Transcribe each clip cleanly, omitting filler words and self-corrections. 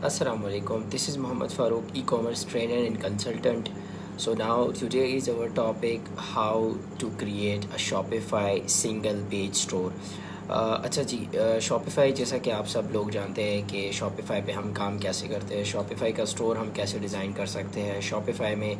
Assalamu alaikum. This is Muhammad Farooq, e-commerce trainer and consultant. So now today is our topic how to create a Shopify single page store. अच्छा जी, Shopify जैसा कि आप सब लोग जानते हैं कि शॉपिफ़ाई पे हम काम कैसे करते हैं, शॉपिफ़ाई का स्टोर हम कैसे डिज़ाइन कर सकते हैं, शॉपिफ़ाई में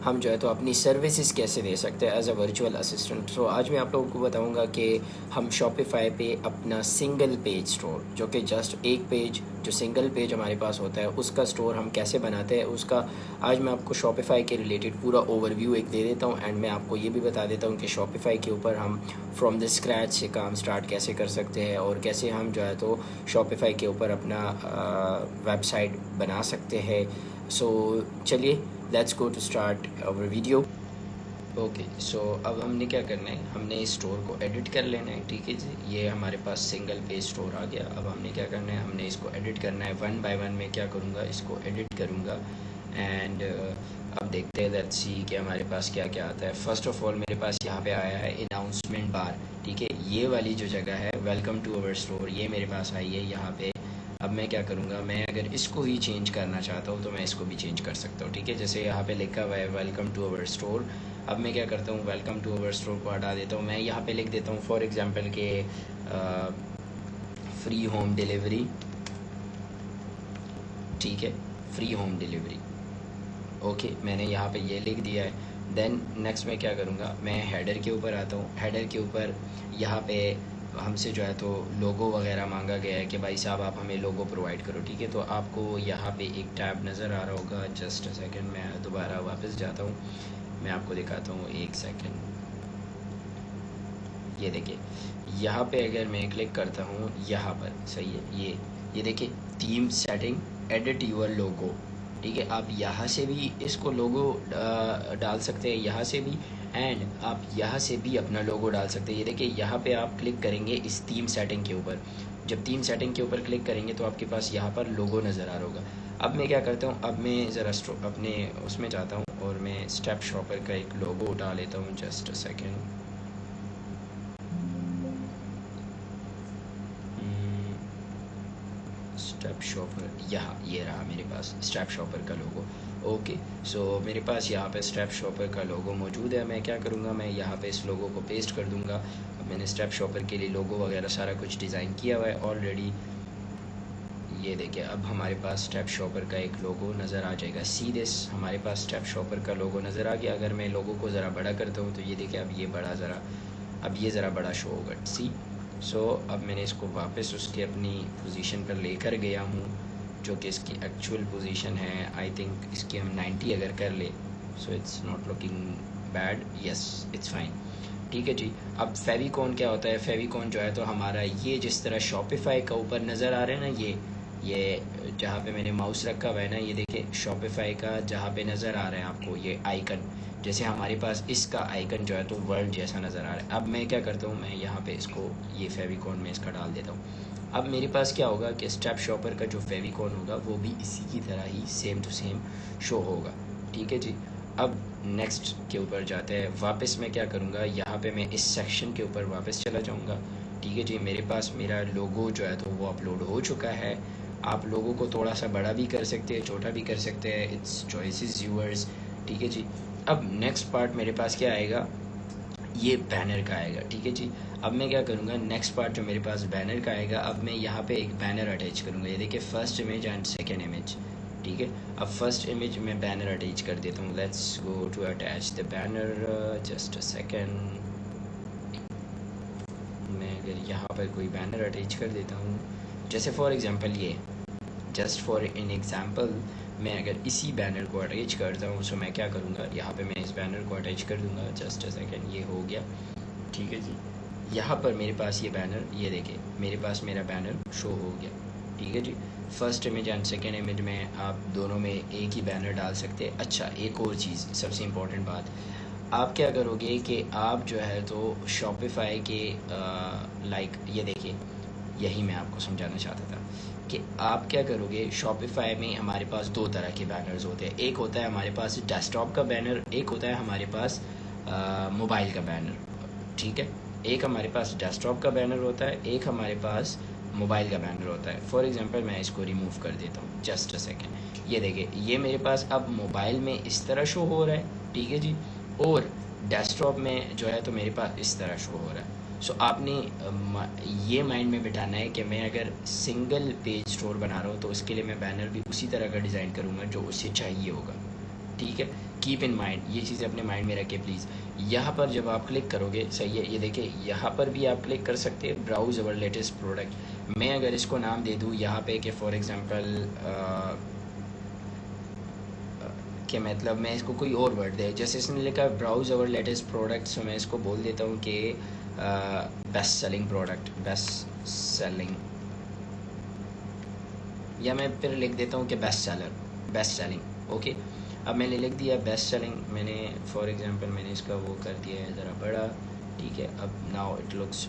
हम जो है तो अपनी सर्विसेज कैसे दे सकते हैं एज अ वर्चुअल असिस्टेंट। तो आज मैं आप लोगों को बताऊंगा कि हम शॉपिफ़ाई पे अपना सिंगल पेज स्टोर, जो कि जस्ट एक पेज, जो सिंगल पेज हमारे पास होता है, उसका स्टोर हम कैसे बनाते हैं उसका आज मैं आपको शॉपिफ़ाई के रिलेटेड पूरा ओवरव्यू एक दे देता हूँ। एंड मैं आपको ये भी बता देता हूँ कि शॉपिफ़ाई के ऊपर हम फ्रॉम द स्क्रैच से काम स्टार्ट कैसे कर सकते हैं और कैसे हम जो है तो शॉपिफ़ाई के ऊपर अपना वेबसाइट बना सकते हैं। सो चलिए, let's go to start our video. Okay, so अब हमने क्या करना है, हमने इस स्टोर को एडिट कर लेना है। ठीक है जी, ये हमारे पास सिंगल पेज स्टोर आ गया। अब हमने क्या करना है, हमने इसको एडिट करना है। वन बाय वन मैं क्या करूँगा, इसको एडिट करूँगा। एंड अब देखते हैं, लेट्स सी कि हमारे पास क्या क्या आता है। फर्स्ट ऑफ ऑल मेरे पास यहाँ पे आया है अनाउंसमेंट बार। ठीक है, ये वाली जो जगह है वेलकम टू अवर स्टोर, ये मेरे पास आई है यहाँ पे। अब मैं क्या करूँगा, मैं अगर इसको ही चेंज करना चाहता हूँ तो मैं इसको भी चेंज कर सकता हूँ। ठीक है, जैसे यहाँ पे लिखा हुआ है वेलकम टू अवर स्टोर। अब मैं क्या करता हूँ, वेलकम टू अवर स्टोर को हटा देता हूँ। मैं यहाँ पे लिख देता हूँ फॉर एग्जांपल के फ्री होम डिलीवरी। ठीक है, फ्री होम डिलीवरी। ओके, मैंने यहाँ पे ये लिख दिया है। देन नेक्स्ट मैं क्या करूँगा, मैं हेडर के ऊपर आता हूँ। हेडर के ऊपर यहाँ पे हमसे जो है तो लोगो वगैरह मांगा गया है कि भाई साहब आप हमें लोगो प्रोवाइड करो। ठीक है, तो आपको यहाँ पे एक टैब नज़र आ रहा होगा। जस्ट अ सेकंड, मैं दोबारा वापस जाता हूँ, मैं आपको दिखाता हूँ, एक सेकंड। ये देखिए, यहाँ पे अगर मैं क्लिक करता हूँ यहाँ पर, सही है, ये देखिए, थीम सेटिंग एडिट यूर लोगो। ठीक है, आप यहाँ से भी इसको लोगो डाल सकते हैं, यहाँ से भी, एंड आप यहाँ से भी अपना लोगो डाल सकते हैं। ये देखिए, यहाँ पे आप क्लिक करेंगे इस थीम सेटिंग के ऊपर। जब थीम सेटिंग के ऊपर क्लिक करेंगे तो आपके पास यहाँ पर लोगो नज़र आ रहा होगा। अब मैं क्या करता हूँ, अब मैं ज़रा अपने उसमें जाता हूँ और मैं स्टेप शॉपर का एक लोगो उठा लेता हूँ। Just a second, step shopper, यहाँ ये रहा मेरे पास स्टेप शॉपर का लोगो। ओके, सो मेरे पास यहाँ पे स्टेप शॉपर का लोगो मौजूद है। मैं क्या करूँगा, मैं यहाँ पे इस लोगो को पेस्ट कर दूँगा। अब मैंने स्टेप शॉपर के लिए लोगो वगैरह सारा कुछ डिज़ाइन किया हुआ है ऑलरेडी। ये देखिए, अब हमारे पास स्टेप शॉपर का एक लोगो नज़र आ जाएगा। सी दिस, हमारे पास स्टेप शॉपर का लोगो नज़र आ गया। अगर मैं लोगो को ज़रा बड़ा करता हूँ तो ये देखिए, अब ये बड़ा ज़रा, अब ये ज़रा बड़ा शो होगा। सी, सो अब मैंने इसको वापस उसके अपनी पोजीशन पर लेकर गया हूँ, जो कि इसकी एक्चुअल पोजीशन है। आई थिंक इसकी हम 90 अगर कर ले, so it's not looking bad, yes it's fine. ठीक है जी। अब फेविकॉन क्या होता है, फेविकॉन जो है तो हमारा ये जिस तरह शॉपिफाई का ऊपर नज़र आ रहा है ना, ये जहाँ पे मैंने माउस रखा हुआ है ना, ये देखिए शॉपिफाई का जहाँ पे नज़र आ रहा है आपको ये आइकन, जैसे हमारे पास इसका आइकन जो है तो वर्ल्ड जैसा नज़र आ रहा है। अब मैं क्या करता हूँ, मैं यहाँ पे इसको ये फेविकॉन में इसका डाल देता हूँ। अब मेरे पास क्या होगा कि स्टेप शॉपर का जो फेविकॉन होगा वो भी इसी की तरह ही सेम टू सेम शो होगा। ठीक है जी। अब नेक्स्ट के ऊपर जाते हैं। वापस मैं क्या करूँगा, यहाँ पे मैं इस सेक्शन के ऊपर वापस चला जाऊँगा। ठीक है जी, मेरे पास मेरा लोगो जो है तो वो अपलोड हो चुका है। आप लोगों को थोड़ा सा बड़ा भी कर सकते हैं, छोटा भी कर सकते हैं, इट्स चॉइस इज़ यूअर्स। ठीक है जी। अब नेक्स्ट पार्ट मेरे पास क्या आएगा, ये बैनर का आएगा। ठीक है जी। अब मैं क्या करूँगा, नेक्स्ट पार्ट जो मेरे पास बैनर का आएगा, अब मैं यहाँ पे एक बैनर अटैच करूँगा। ये देखिए, first image and second image. ठीक है, अब फर्स्ट इमेज में बैनर अटैच कर देता हूँ। Let's go to attach the banner, just a second. मैं अगर यहाँ पर कोई बैनर अटैच कर देता हूँ, जैसे फॉर एग्जांपल ये, जस्ट फॉर एन एग्जांपल मैं अगर इसी बैनर को अटैच करता हूँ, सो मैं क्या करूँगा, यहाँ पे मैं इस बैनर को अटैच कर दूँगा। जस्ट अ सेकेंड, ये हो गया। ठीक है जी। यहाँ पर मेरे पास ये बैनर, ये देखिए मेरे पास मेरा बैनर शो हो गया। ठीक है जी। First image and second image में आप दोनों में एक ही बैनर डाल सकते हैं। अच्छा, एक और चीज़, सबसे इम्पोर्टेंट बात, आप क्या करोगे कि आप जो है तो शॉपिफाई के लाइक ये देखिए, यही मैं आपको समझाना चाहता था कि आप क्या करोगे, शॉपिफाई में हमारे पास दो तरह के बैनर्स होते हैं। एक होता है हमारे पास डेस्कटॉप का बैनर, एक होता है हमारे पास मोबाइल का बैनर। ठीक है, एक हमारे पास डेस्कटॉप का बैनर होता है, एक हमारे पास मोबाइल का बैनर होता है। फॉर एग्जांपल मैं इसको रिमूव कर देता हूँ, जस्ट अ सेकेंड। ये देखिए, ये मेरे पास अब मोबाइल में इस तरह शो हो रहा है, ठीक है जी, और डेस्कटॉप में जो है तो मेरे पास इस तरह शो हो रहा है। सो आपने ये माइंड में बिठाना है कि मैं अगर सिंगल पेज स्टोर बना रहा हूँ तो उसके लिए मैं बैनर भी उसी तरह का डिज़ाइन करूँगा जो उसे चाहिए होगा, ठीक है। कीप इन माइंड, ये चीज़ें अपने माइंड में रखें प्लीज़। यहाँ पर जब आप क्लिक करोगे, सही है, ये देखिए यहाँ पर भी आप क्लिक कर सकते हैं, ब्राउज अवर लेटेस्ट प्रोडक्ट। मैं अगर इसको नाम दे दूँ यहाँ पे कि फॉर एग्जांपल कि मतलब मैं इसको कोई और वर्ड दे, जैसे इसने लिखा ब्राउज अवर लेटेस्ट प्रोडक्ट, तो मैं इसको बोल देता हूँ कि best selling product, best selling, या मैं फिर लिख देता हूँ कि best seller, best selling. Okay, अब मैंने लिख दिया बेस्ट सेलिंग, मैंने फॉर एग्जांपल मैंने इसका वो कर दिया है ज़रा बड़ा, ठीक है। अब now it looks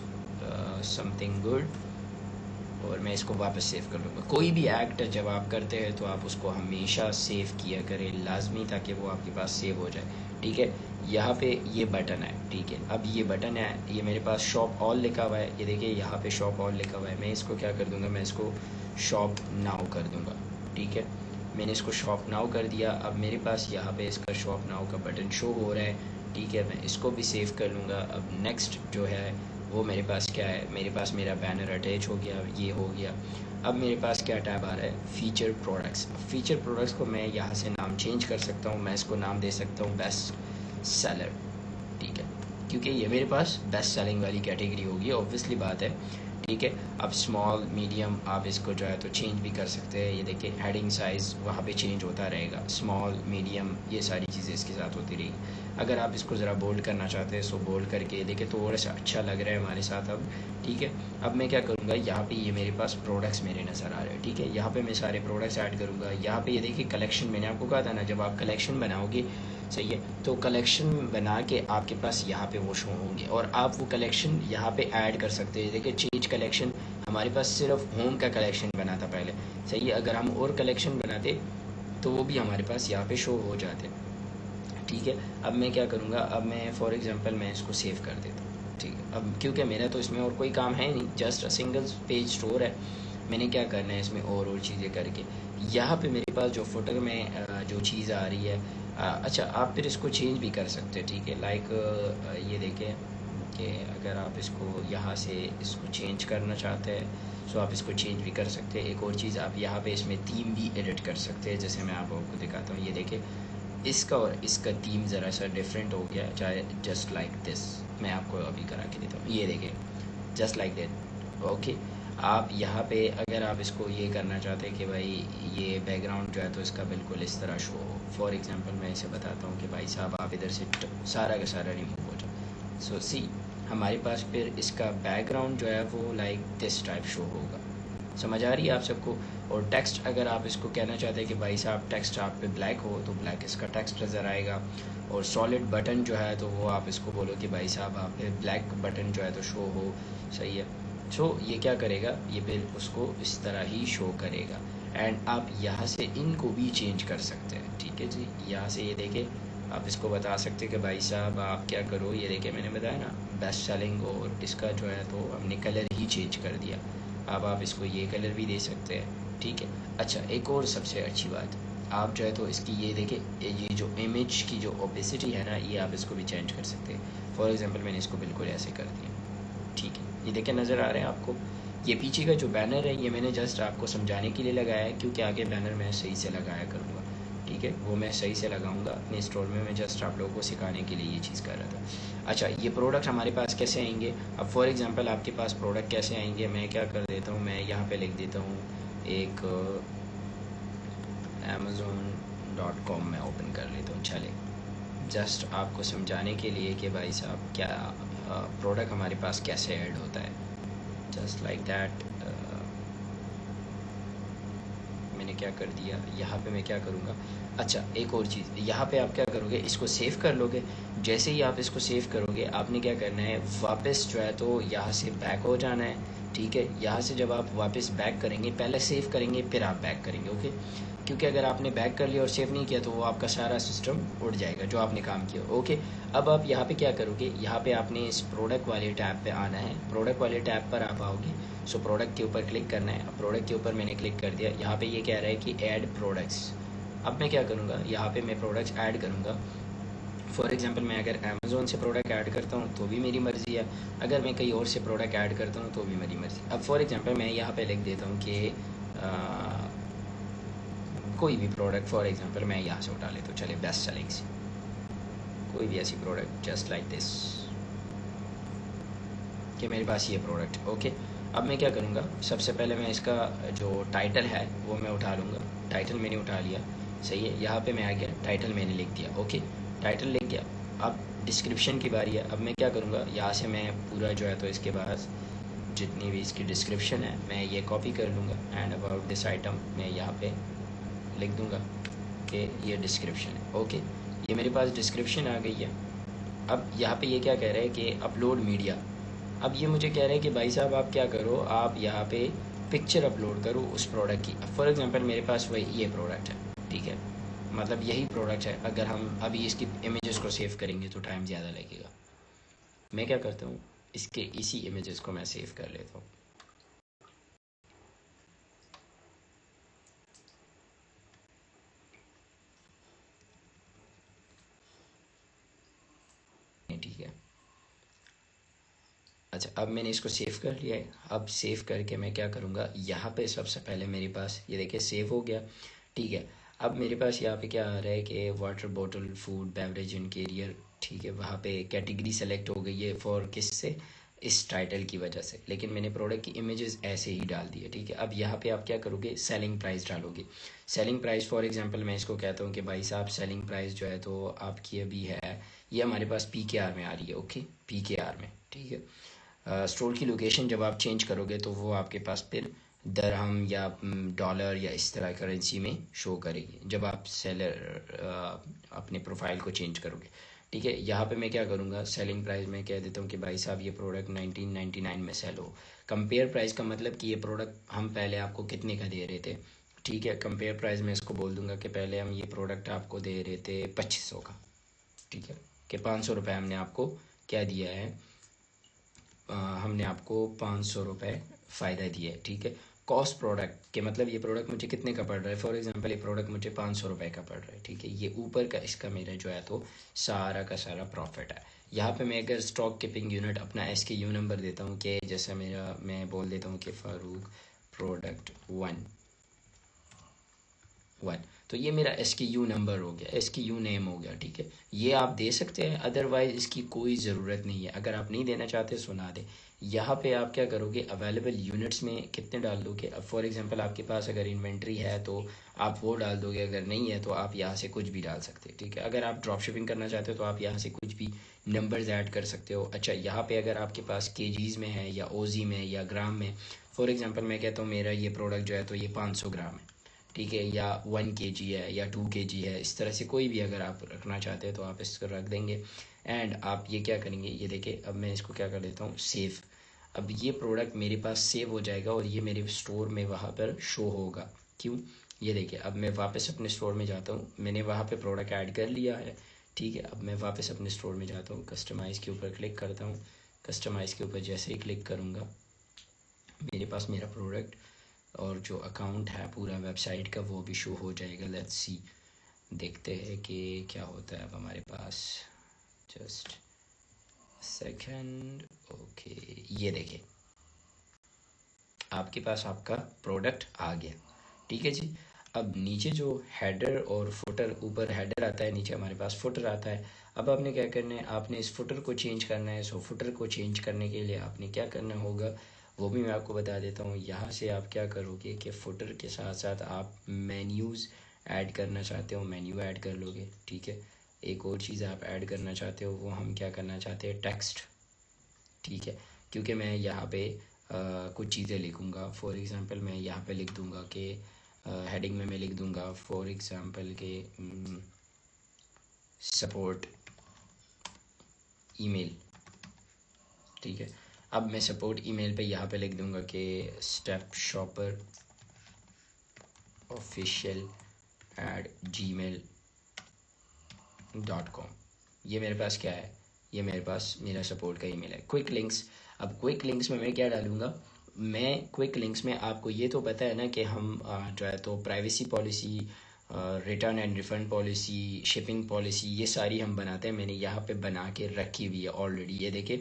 something good, और मैं इसको वापस सेव कर लूँगा। कोई भी एक्ट जब आप करते हैं तो आप उसको हमेशा सेव किया करें लाजमी, ताकि वो आपके पास सेव हो जाए, ठीक है। यहाँ पे ये बटन है, ठीक है। अब ये बटन है, ये मेरे पास शॉप ऑल लिखा हुआ है, ये देखिए यहाँ पे शॉप ऑल लिखा हुआ है। मैं इसको क्या कर दूँगा, मैं इसको शॉप नाउ कर दूँगा, ठीक है। मैंने इसको शॉप नाउ कर दिया। अब मेरे पास यहाँ पे इसका शॉप नाउ का बटन शो हो रहा है, ठीक है। मैं इसको भी सेव कर लूँगा। अब नेक्स्ट जो है वो मेरे पास क्या है, मेरे पास मेरा बैनर अटैच हो गया, ये हो गया। अब मेरे पास क्या टैब आ रहा है, फीचर प्रोडक्ट्स। फीचर प्रोडक्ट्स को मैं यहाँ से नाम चेंज कर सकता हूँ, मैं इसको नाम दे सकता हूँ बेस्ट सेलर, ठीक है, क्योंकि ये मेरे पास बेस्ट सेलिंग वाली कैटेगरी होगी, ऑब्वियसली बात है, ठीक है। अब स्मॉल मीडियम आप इसको जो है तो चेंज भी कर सकते हैं। ये देखिए हेडिंग साइज़ वहाँ पे चेंज होता रहेगा, स्मॉल मीडियम ये सारी चीज़ें इसके साथ होती रहेगी। अगर आप इसको ज़रा बोल्ड करना चाहते हैं सो बोल्ड करके देखिए तो और अच्छा लग रहा है हमारे साथ अब, ठीक है। अब मैं क्या करूँगा, यहाँ पे ये मेरे पास प्रोडक्ट्स मेरे नज़र आ रहे हैं, ठीक है। यहाँ पे मैं सारे प्रोडक्ट्स ऐड करूँगा। यहाँ पे ये देखिए कलेक्शन, मैंने आपको कहा था ना जब आप कलेक्शन बनाओगे, सही है, तो कलेक्शन बना के आपके पास यहाँ पे वो शो होंगे और आप वो कलेक्शन यहाँ पे ऐड कर सकते हैं। देखिए चेंज कलेक्शन, हमारे पास सिर्फ होम का कलेक्शन बना था पहले, सही है। अगर हम और कलेक्शन बनाते तो वो भी हमारे पास यहाँ पे शो हो जाते, ठीक है। अब मैं क्या करूँगा, अब मैं फॉर एग्जांपल मैं इसको सेव कर देता हूँ, ठीक है। अब क्योंकि मेरा तो इसमें और कोई काम है नहीं, just a single page store है, मैंने क्या करना है इसमें और चीज़ें करके। यहाँ पे मेरे पास जो फुटर में जो चीज़ आ रही है, अच्छा आप फिर इसको चेंज भी कर सकते हैं, ठीक है। लाइक ये देखें कि अगर आप इसको यहाँ से इसको चेंज करना चाहते हैं सो आप इसको चेंज भी कर सकते हैं। एक और चीज़, आप यहाँ पे इसमें थीम भी एडिट कर सकते हैं, जैसे मैं आपको दिखाता हूँ। ये देखें इसका और इसका थीम ज़रा सा डिफरेंट हो गया, चाहे जस्ट लाइक दिस, मैं आपको अभी करा के देता हूँ। ये देखें जस्ट लाइक दैट, ओके। आप यहाँ पे अगर आप इसको ये करना चाहते हैं कि भाई ये बैकग्राउंड जो है तो इसका बिल्कुल इस तरह शो हो, फॉर एग्जांपल मैं इसे बताता हूँ कि भाई साहब आप इधर से सारा का सारा रिमूव हो जाए। सो सी हमारे पास फिर इसका बैकग्राउंड जो है वो लाइक दिस टाइप शो होगा, समझ आ रही है आप सबको। और टेक्स्ट अगर आप इसको कहना चाहते हैं कि भाई साहब टेक्स्ट आप पे ब्लैक हो तो ब्लैक इसका टेक्स्ट नज़र आएगा। और सॉलिड बटन जो है तो वो आप इसको बोलो कि भाई साहब आप पे ब्लैक बटन जो है तो शो हो, सही है। सो ये क्या करेगा, ये फिर उसको इस तरह ही शो करेगा। एंड आप यहाँ से इनको भी चेंज कर सकते हैं, ठीक है जी। यहाँ से ये देखें आप इसको बता सकते हैं कि भाई साहब आप क्या करो, ये देखें मैंने बताया ना बेस्ट सेलिंग, और इसका जो है तो हमने कलर ही चेंज कर दिया। अब आप इसको ये कलर भी दे सकते हैं, ठीक है। अच्छा एक और सबसे अच्छी बात, आप जो है तो इसकी ये देखें, ये जो इमेज की जो ओपेसिटी है ना, ये आप इसको भी चेंज कर सकते हैं। फॉर एग्जांपल मैंने इसको बिल्कुल ऐसे कर दिया, ठीक है। ये देखें नज़र आ रहे हैं आपको। ये पीछे का जो बैनर है ये मैंने जस्ट आपको समझाने के लिए लगाया है, क्योंकि आगे बैनर मैं सही से लगाया करूँगा, ठीक है। वो मैं सही से लगाऊंगा अपने स्टोर में, मैं जस्ट आप लोगों को सिखाने के लिए ये चीज़ कर रहा था। अच्छा ये प्रोडक्ट हमारे पास कैसे आएंगे, अब फॉर एग्जांपल आपके पास प्रोडक्ट कैसे आएंगे, मैं क्या कर देता हूँ, मैं यहाँ पे लिख देता हूँ एक amazon.com में ओपन कर लेता हूँ। चले जस्ट आपको समझाने के लिए कि भाई साहब क्या प्रोडक्ट हमारे पास कैसे ऐड होता है, जस्ट लाइक दैट। मैंने क्या कर दिया, यहाँ पे मैं क्या करूँगा, अच्छा एक और चीज़, यहाँ पे आप क्या करोगे, इसको सेव कर लोगे। जैसे ही आप इसको सेव करोगे आपने क्या करना है, वापस जो है तो यहाँ से बैक हो जाना है, ठीक है। यहाँ से जब आप वापस बैक करेंगे, पहले सेव करेंगे फिर आप बैक करेंगे, ओके। क्योंकि अगर आपने बैक कर लिया और सेव नहीं किया तो वो आपका सारा सिस्टम उड़ जाएगा जो आपने काम किया, ओके। अब आप यहाँ पे क्या करोगे, यहाँ पे आपने इस प्रोडक्ट वाले टैब पे आना है। प्रोडक्ट वाले टैब पर आप आओगे, सो प्रोडक्ट के ऊपर क्लिक करना है। अब प्रोडक्ट के ऊपर मैंने क्लिक कर दिया। यहाँ पे ये कह रहा है कि ऐड प्रोडक्ट्स। अब मैं क्या करूँगा, यहाँ पे मैं प्रोडक्ट्स ऐड करूँगा। फॉर एग्जांपल मैं अगर अमेज़ोन से प्रोडक्ट ऐड करता हूँ तो भी मेरी मर्ज़ी है, अगर मैं कहीं और से प्रोडक्ट ऐड करता हूँ तो भी मेरी मर्ज़ी। अब फॉर एग्जांपल मैं यहाँ पे लिख देता हूँ कि कोई भी प्रोडक्ट, फॉर एग्जांपल मैं यहाँ से उठा लेता हूँ, चले बेस्ट सेलिंग से कोई भी ऐसी प्रोडक्ट जस्ट लाइक दिस, कि मेरे पास ये प्रोडक्ट, ओके। अब मैं क्या करूँगा, सबसे पहले मैं इसका जो टाइटल है वो मैं उठा लूँगा। टाइटल मैंने उठा लिया, सही है। यहाँ पे मैं आ गया, टाइटल मैंने लिख दिया, ओके। टाइटल लिख गया। अब डिस्क्रिप्शन की बारी है। अब मैं क्या करूँगा, यहाँ से मैं पूरा जो है तो इसके पास जितनी भी इसकी डिस्क्रिप्शन है मैं ये कॉपी कर लूँगा, एंड अबाउट दिस आइटम मैं यहाँ पे लिख दूँगा कि ये डिस्क्रिप्शन है, ओके। ये मेरे पास डिस्क्रिप्शन आ गई है। अब यहाँ पे ये क्या कह रहा है कि अपलोड मीडिया। अब ये मुझे कह रहा है कि भाई साहब आप क्या करो, आप यहाँ पे पिक्चर अपलोड करो उस प्रोडक्ट की। फॉर एग्जांपल मेरे पास वही ये प्रोडक्ट है, ठीक है, मतलब यही प्रोडक्ट है। अगर हम अभी इसकी इमेजेस को सेव करेंगे तो टाइम ज़्यादा लगेगा। मैं क्या करता हूँ, इसके इसी इमेजेस को मैं सेव कर लेता हूँ। ठीक है। अच्छा, अब मैंने इसको सेव कर लिया है। अब सेव करके मैं क्या करूँगा, यहाँ पे सबसे पहले मेरे पास ये देखिए सेव हो गया, ठीक है। अब मेरे पास यहाँ पे क्या आ रहा है कि वाटर बॉटल, फूड, बेवरेज इन कैरियर, ठीक है। वहाँ पे कैटेगरी सेलेक्ट हो गई है फॉर किससे, इस टाइटल की वजह से, लेकिन मैंने प्रोडक्ट की इमेजेस ऐसे ही डाल दिए, ठीक है। अब यहाँ पे आप क्या करोगे, सेलिंग प्राइस डालोगे। सेलिंग प्राइस फॉर एग्जांपल मैं इसको कहता हूँ कि भाई साहब सेलिंग प्राइस जो है तो आपकी अभी है, ये हमारे पास PKR में आ रही है, ओके, PKR में, ठीक है। स्टोर की लोकेशन जब आप चेंज करोगे तो वो आपके पास फिर दरहम या डॉलर या इस तरह करेंसी में शो करेगी जब आप सेलर अपने प्रोफाइल को चेंज करोगे, ठीक है। यहाँ पे मैं क्या करूँगा, सेलिंग प्राइस में कह देता हूँ कि भाई साहब ये प्रोडक्ट 1999 में सेल हो। कंपेयर प्राइस का मतलब कि ये प्रोडक्ट हम पहले आपको कितने का दे रहे थे, ठीक है। कंपेयर प्राइस में इसको बोल दूंगा कि पहले हम ये प्रोडक्ट आपको दे रहे थे 2500 का, ठीक है, कि 500 रुपये हमने आपको क्या दिया है, हमने आपको 500 रुपये फ़ायदा दिया है, ठीक है। कॉस्ट प्रोडक्ट के मतलब ये प्रोडक्ट मुझे कितने का पड़ रहा है, फॉर एग्जांपल ये प्रोडक्ट मुझे 500 रुपये का पड़ रहा है, ठीक है। ये ऊपर का इसका मेरा जो है तो सारा का सारा प्रॉफिट है। यहाँ पे मैं अगर स्टॉक कीपिंग यूनिट अपना SKU नंबर देता हूँ कि जैसे मेरा मैं बोल देता हूँ कि फ़ारूक प्रोडक्ट 1, तो ये मेरा SKU नंबर हो गया, SKU नेम हो गया, ठीक है। ये आप दे सकते हैं, अदरवाइज़ इसकी कोई ज़रूरत नहीं है। अगर आप नहीं देना चाहते सुना दें। यहाँ पे आप क्या करोगे, अवेलेबल यूनिट्स में कितने डाल दोगे। अब फॉर एग्जांपल आपके पास अगर इन्वेंट्री है तो आप वो डाल दोगे, अगर नहीं है तो आप यहाँ से कुछ भी डाल सकते हैं, ठीक है। अगर आप ड्रॉप शिपिंग करना चाहते हो तो आप यहाँ से कुछ भी नंबर्स ऐड कर सकते हो। अच्छा, यहाँ पे अगर आपके पास केजीज़ में है या OZ में या ग्राम में, फॉर एग्जांपल मैं कहता हूँ मेरा ये प्रोडक्ट जो है तो ये 500 ग्राम है, ठीक है, या 1 kg है या 2 kg है, इस तरह से कोई भी अगर आप रखना चाहते हैं तो आप इसको रख देंगे। एंड आप ये क्या करेंगे, ये देखिए अब मैं इसको क्या कर देता हूँ, सेव। अब ये प्रोडक्ट मेरे पास सेव हो जाएगा और ये मेरे स्टोर में वहाँ पर शो होगा। क्यों, ये देखिए अब मैं वापस अपने स्टोर में जाता हूँ, मैंने वहाँ पे प्रोडक्ट ऐड कर लिया है, ठीक है। अब मैं वापस अपने स्टोर में जाता हूँ, कस्टमाइज़ के ऊपर क्लिक करता हूँ। कस्टमाइज़ के ऊपर जैसे ही क्लिक करूँगा मेरे पास मेरा प्रोडक्ट और जो अकाउंट है पूरा वेबसाइट का वो भी शो हो जाएगा। लेट्स सी, देखते हैं कि क्या होता है अब हमारे पास। जस्ट सेकंड, ओके, ये देखिए आपके पास आपका प्रोडक्ट आ गया, ठीक है जी। अब नीचे जो हेडर और फुटर, ऊपर हेडर आता है, नीचे हमारे पास फुटर आता है। अब आपने क्या करना है, आपने इस फुटर को चेंज करना है। सो फुटर को चेंज करने के लिए आपने क्या करना होगा वो भी मैं आपको बता देता हूँ। यहाँ से आप क्या करोगे कि फुटर के साथ साथ आप मेन्यूज़ ऐड करना चाहते हो, मेन्यू ऐड कर लोगे, ठीक है। एक और चीज़ आप ऐड करना चाहते हो, वो हम क्या करना चाहते हैं, टेक्स्ट, ठीक है। क्योंकि मैं यहाँ पे कुछ चीज़ें लिखूँगा। फॉर एग्ज़ाम्पल मैं यहाँ पे लिख दूँगा कि हेडिंग में मैं लिख दूँगा फॉर एग्ज़ाम्पल के सपोर्ट ईमेल, ठीक है। अब मैं सपोर्ट ईमेल पे यहाँ पे लिख दूँगा कि stepshopperofficial@gmail.com। ये मेरे पास क्या है, ये मेरे पास मेरा सपोर्ट का ईमेल है। क्विक लिंक्स, अब क्विक लिंक्स में मैं क्या डालूँगा, मैं क्विक लिंक्स में आपको ये तो पता है ना कि हम जो है तो privacy policy, return and refund policy, shipping policy, ये सारी हम बनाते हैं। मैंने यहाँ पे बना के रखी हुई है ऑलरेडी, ये देखें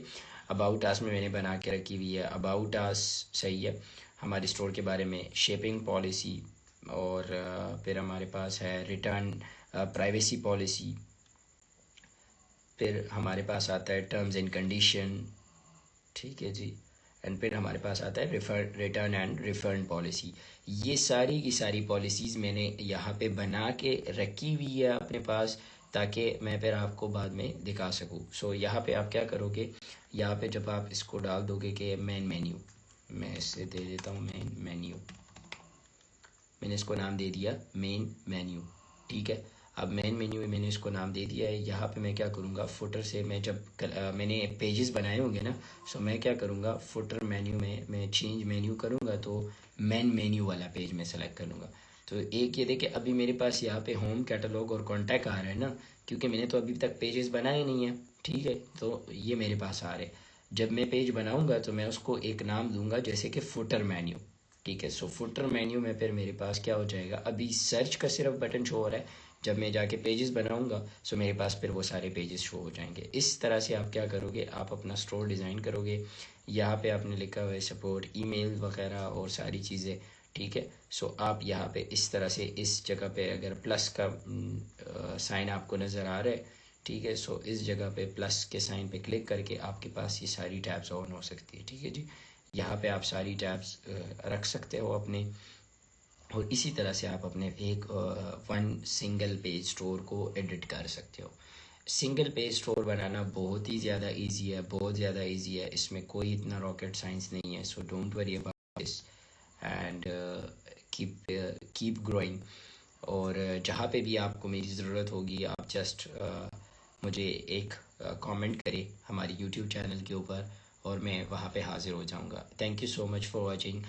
अबाउट आस में मैंने बना के रखी हुई है। अबाउट आस सही है, हमारे स्टोर के बारे में, शिपिंग पॉलिसी, और फिर हमारे पास है रिटर्न प्राइवेसी पॉलिसी, फिर हमारे पास आता है टर्म्स एंड कंडीशन, ठीक है जी, एंड फिर हमारे पास आता है रिटर्न एंड रिफंड पॉलिसी। ये सारी की सारी पॉलिसीज़ मैंने यहाँ पे बना के रखी हुई है अपने पास, ताकि मैं फिर आपको बाद में दिखा सकूँ। सो यहाँ पे आप क्या करोगे, यहाँ पे जब आप इसको डाल दोगे कि मेन मेन्यू, मैं इससे दे देता हूँ मेन मेन्यू, मैंने इसको नाम दे दिया मेन मेन्यू, ठीक है। अब मेन मेन्यू में मैंने इसको नाम दे दिया है। यहाँ पे मैं क्या करूँगा, फुटर से मैं जब मैंने पेजेस बनाए होंगे ना, सो मैं क्या करूँगा, फुटर मेन्यू में मैं चेंज मेन्यू करूँगा तो मेन मेन्यू वाला पेज मैं सेलेक्ट करूँगा। तो एक ये देखिए अभी मेरे पास यहाँ पे होम कैटलॉग और कॉन्टैक्ट आ रहा है ना, क्योंकि मैंने तो अभी तक पेजेस बनाए नहीं है, ठीक है। तो ये मेरे पास आ रहे, जब मैं पेज बनाऊँगा तो मैं उसको एक नाम दूँगा जैसे कि फुटर मेन्यू, ठीक है। सो फुटर मेन्यू में फिर मेरे पास क्या हो जाएगा, अभी सर्च का सिर्फ बटन शो हो रहा है, जब मैं जाके पेजेस बनाऊंगा सो मेरे पास फिर वो सारे पेजेस शो हो जाएंगे। इस तरह से आप क्या करोगे, आप अपना स्टोर डिज़ाइन करोगे। यहाँ पे आपने लिखा हुआ है सपोर्ट ईमेल वगैरह और सारी चीज़ें, ठीक है। सो आप यहाँ पे इस तरह से इस जगह पे अगर प्लस का साइन आपको नज़र आ रहा है, ठीक है, सो इस जगह पे प्लस के साइन पे क्लिक करके आपके पास ये सारी टैब्स ऑन हो सकती है, ठीक है जी। यहाँ पे आप सारी टैब्स रख सकते हो अपने, और इसी तरह से आप अपने एक वन सिंगल पेज स्टोर को एडिट कर सकते हो। सिंगल पेज स्टोर बनाना बहुत ही ज़्यादा इजी है, बहुत ज़्यादा इजी है, इसमें कोई इतना रॉकेट साइंस नहीं है। So don't worry about this and keep growing. और जहाँ पे भी आपको मेरी ज़रूरत होगी आप जस्ट मुझे एक कमेंट करें हमारी यूट्यूब चैनल के ऊपर, और मैं वहाँ पे हाज़िर हो जाऊँगा। Thank you so much for watching.